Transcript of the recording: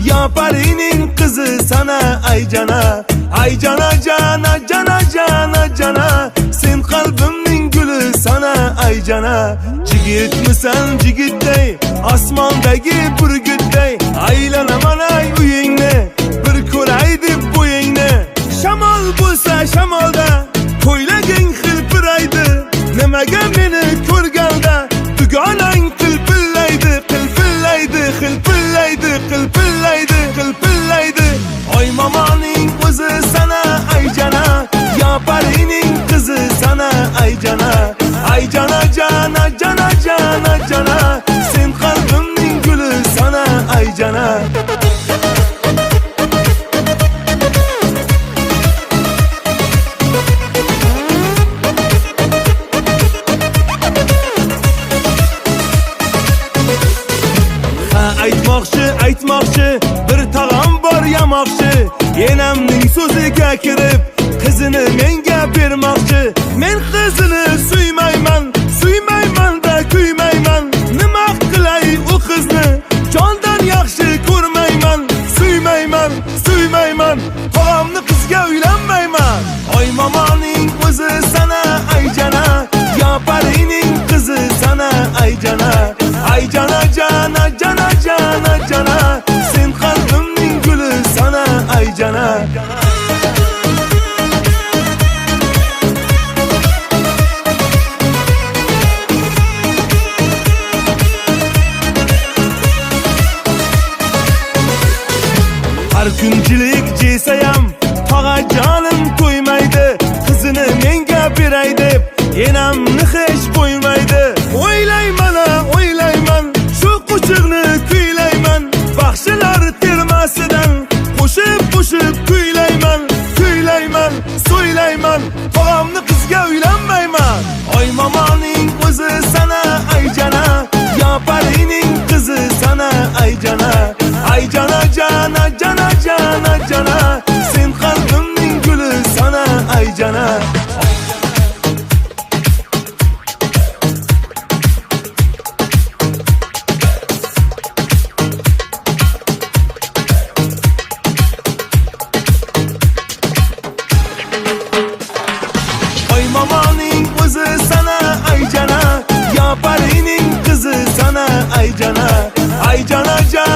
Yaparining qizi sana ayjana, ayjana jana jana jana jana, sen qalbimning guli sana ayjana. Jigitmisan jigitday, osmondagi burgutday, aylanaman ay uyingni, bir ko'ray deb bo'yingni. Shamol bo'lsa shamolda, ko'ylaging xilpiraydi, nimaga meni ko'rganda dugonang qilpillaydi, qilpillaydi, qilpillaydi, qilpillaydi, qilpillaydi. Oy momoning o'zi sana ayjana, yaparining qizi sana ayjana, ayjana jana jana jana jana, sen qalbimning guli sana ayjana. Aytmoqchi, bir tag'am bor yamoqchi, enamning so'ziga kirib, qizini menga bermoqchi. Men qizini suymayman, suymayman da kuymayman. Nima qilay u qizni, jondan yaxshi ko'rmayman. Suymayman, suymayman, tog'amni qizga uylanmayman. Oy momoning o'zi sana ayjana, yaparining qizi sana ayjana, ayjana jana jana jana jana, sen qalbimning guli sana ayjana. Har kunchilik jesayam tog'a jonim to'ymaydi, qizini menga beray deb enamni hech qo'ymaydi. O'ylayman, o'ylayman, shu qo'shiqni kuylayman, baxshilar termasidan qo'shib qo'shib kuylayman, kuylayman, so'ylayman, tog'amni qizga uylanmayman. Oy momoning o'zi sana ayjana, yaparining qizi sana ayjana, ayjana jana jana jana jana, sen qalbimning guli sana ayjana. Momoning o'zi sana ayjana, yaparining qizi sana ayjana, ayjana jana